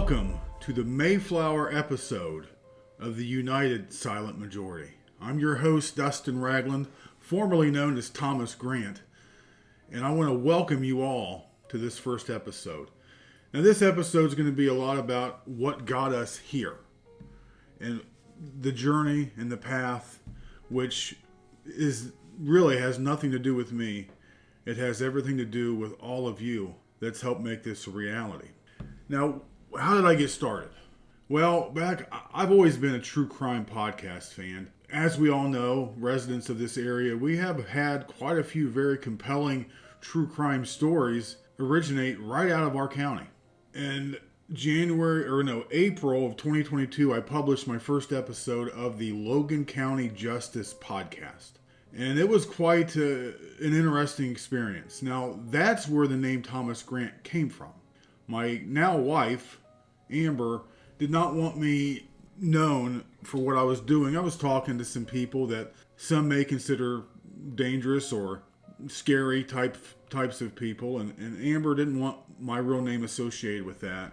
Welcome to the Mayflower episode of the United Silent Majority. I'm your host, Dustin Ragland, formerly known as Thomas Grant, and I want to welcome you all to this first episode. Now, this episode is going to be a lot about what got us here and the journey and the path, which really has nothing to do with me. It has everything to do with all of you that's helped make this a reality. Now, how did I get started? Well, I've always been a true crime podcast fan. As we all know, residents of this area, we have had quite a few very compelling true crime stories originate right out of our county. In April of 2022, I published my first episode of the Logan County Justice podcast. And it was quite an interesting experience. Now, that's where the name Thomas Grant came from. My now wife, Amber, did not want me known for what I was doing. I was talking to some people that some may consider dangerous or scary types of people, and Amber didn't want my real name associated with that.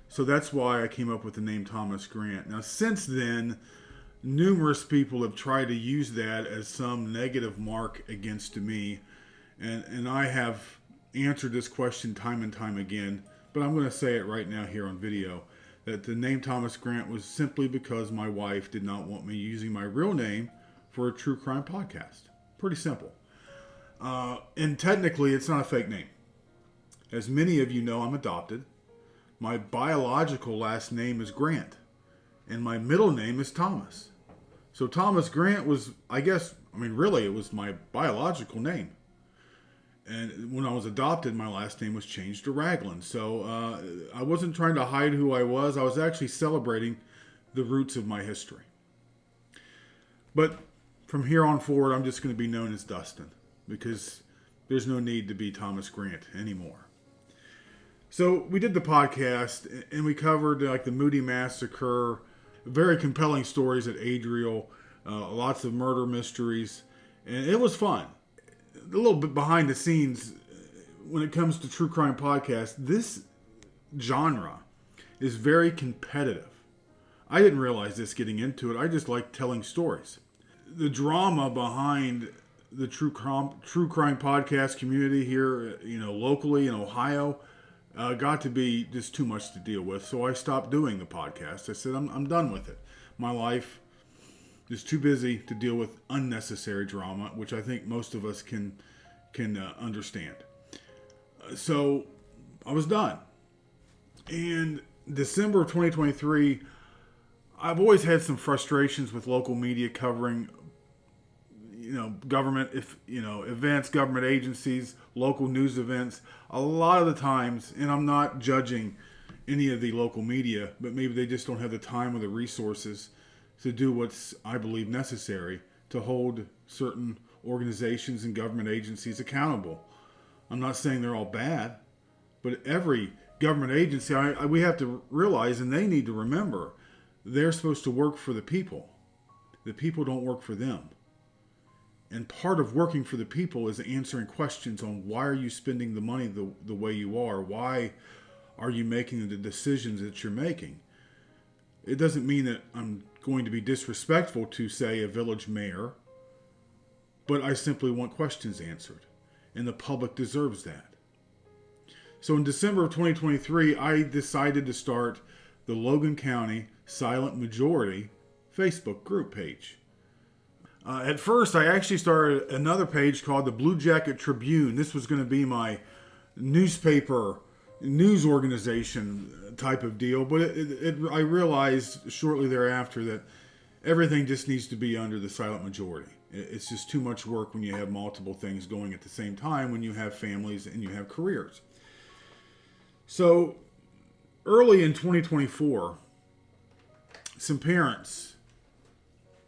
So that's why I came up with the name Thomas Grant. Now, since then, numerous people have tried to use that as some negative mark against me, and I have answered this question time and time again, but I'm going to say it right now here on video, that the name Thomas Grant was simply because my wife did not want me using my real name for a true crime podcast. Pretty simple. And technically, it's not a fake name. As many of you know, I'm adopted. My biological last name is Grant, and my middle name is Thomas. So Thomas Grant was, really it was my biological name. And when I was adopted, my last name was changed to Ragland. So I wasn't trying to hide who I was. I was actually celebrating the roots of my history. But from here on forward, I'm just going to be known as Dustin, because there's no need to be Thomas Grant anymore. So we did the podcast, and we covered like the Moody Massacre, very compelling stories at Adriel, lots of murder mysteries, and it was fun. A little bit behind the scenes, when it comes to true crime podcasts, this genre is very competitive. I didn't realize this getting into it. I just like telling stories. The drama behind the true crime podcast community here, locally in Ohio, got to be just too much to deal with. So I stopped doing the podcast. I said, I'm done with it. My life is too busy to deal with unnecessary drama, which I think most of us can understand. So I was done. And December of 2023, I've always had some frustrations with local media covering, government, events, government agencies, local news events. A lot of the times, and I'm not judging any of the local media, but maybe they just don't have the time or the resources to do what's, I believe, necessary to hold certain organizations and government agencies accountable. I'm not saying they're all bad, but every government agency, we have to realize, and they need to remember, they're supposed to work for the people. The people don't work for them. And part of working for the people is answering questions on why are you spending the money the way you are? Why are you making the decisions that you're making? It doesn't mean that I'm going to be disrespectful to, say, a village mayor, but I simply want questions answered, and the public deserves that. So in December of 2023, I decided to start the Logan County Silent Majority Facebook group page. At first, I actually started another page called the Blue Jacket Tribune. This was going to be my newspaper, news organization type of deal, but I realized shortly thereafter that everything just needs to be under the silent majority. It's just too much work when you have multiple things going at the same time, when you have families and you have careers. So early in 2024, some parents,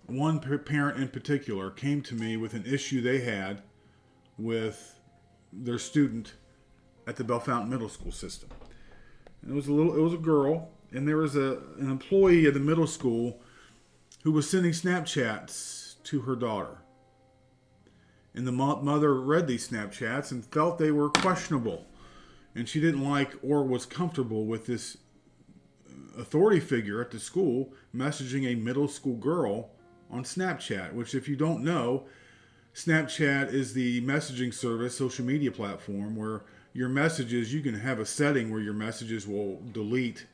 one parent in particular, came to me with an issue they had with their student at the Bellefontaine Middle School system. And it was a girl, and there was an employee at the middle school who was sending Snapchats to her daughter. And the mother read these Snapchats and felt they were questionable. And she didn't like or was comfortable with this authority figure at the school messaging a middle school girl on Snapchat, which, if you don't know, Snapchat is the messaging service, social media platform where your messages, you can have a setting where your messages will delete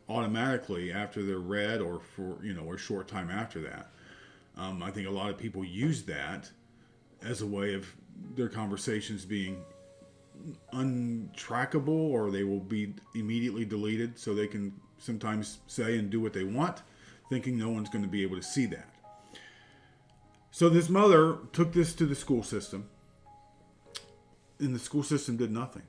automatically after they're read, or for, a short time after that. I think a lot of people use that as a way of their conversations being untrackable, or they will be immediately deleted, so they can sometimes say and do what they want, thinking no one's going to be able to see that. So this mother took this to the school system, and the school system did nothing.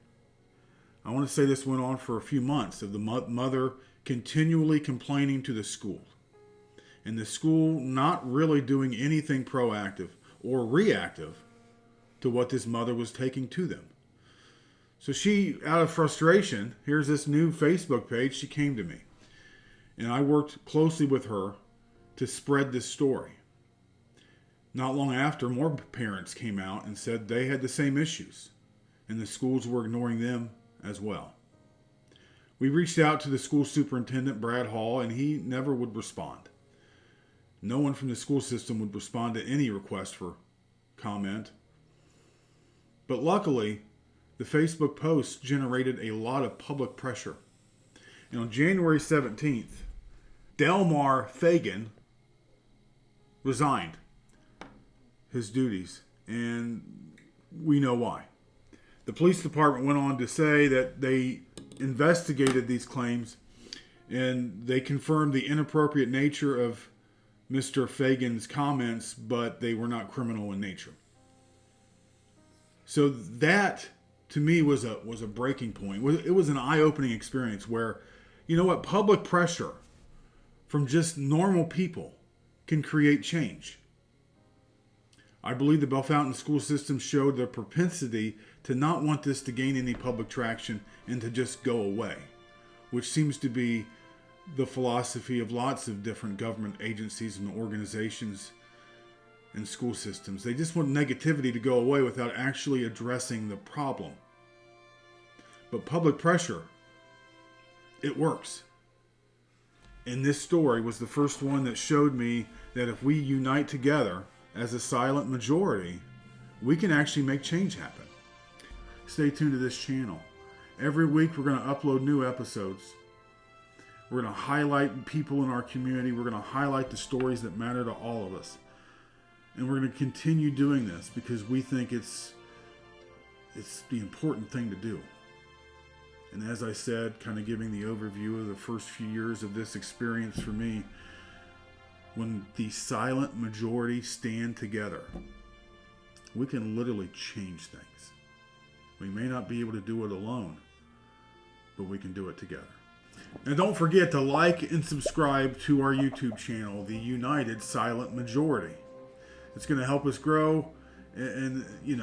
I want to say this went on for a few months of the mother continually complaining to the school, and the school not really doing anything proactive or reactive to what this mother was taking to them. So she, out of frustration, here's this new Facebook page, she came to me. And I worked closely with her to spread this story. Not long after, more parents came out and said they had the same issues, and the schools were ignoring them as well. We reached out to the school superintendent, Brad Hall, and he never would respond. No one from the school system would respond to any request for comment. But luckily, the Facebook post generated a lot of public pressure. And on January 17th, Delmar Fagan resigned his duties, and we know why. The police department went on to say that they investigated these claims, and they confirmed the inappropriate nature of Mr. Fagan's comments, but they were not criminal in nature. So that, to me, was a breaking point. It was an eye-opening experience where, public pressure from just normal people can create change. I believe the Bellefontaine school system showed their propensity to not want this to gain any public traction and to just go away, which seems to be the philosophy of lots of different government agencies and organizations and school systems. They just want negativity to go away without actually addressing the problem. But public pressure, it works. And this story was the first one that showed me that if we unite together as a silent majority, we can actually make change happen. Stay tuned to this channel. Every week we're going to upload new episodes. We're going to highlight people in our community. We're going to highlight the stories that matter to all of us. And we're going to continue doing this because we think it's the important thing to do. And as I said, kind of giving the overview of the first few years of this experience for me, when the silent majority stand together, we can literally change things. We may not be able to do it alone, but we can do it together. And don't forget to like and subscribe to our YouTube channel, The United Silent Majority. It's going to help us grow, and you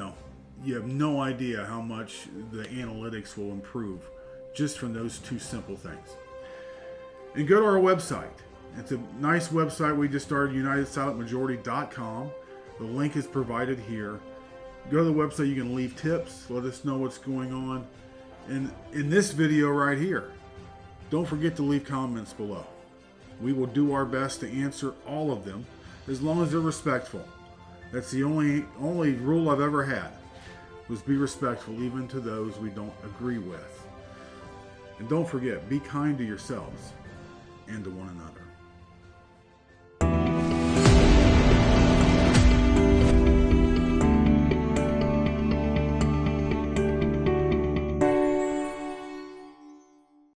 have no idea how much the analytics will improve just from those two simple things. And go to our website. It's a nice website we just started, unitedsilentmajority.com. The link is provided here. Go to the website, you can leave tips, let us know what's going on. And in this video right here, don't forget to leave comments below. We will do our best to answer all of them as long as they're respectful. That's the only rule I've ever had, was be respectful even to those we don't agree with. And don't forget, be kind to yourselves and to one another.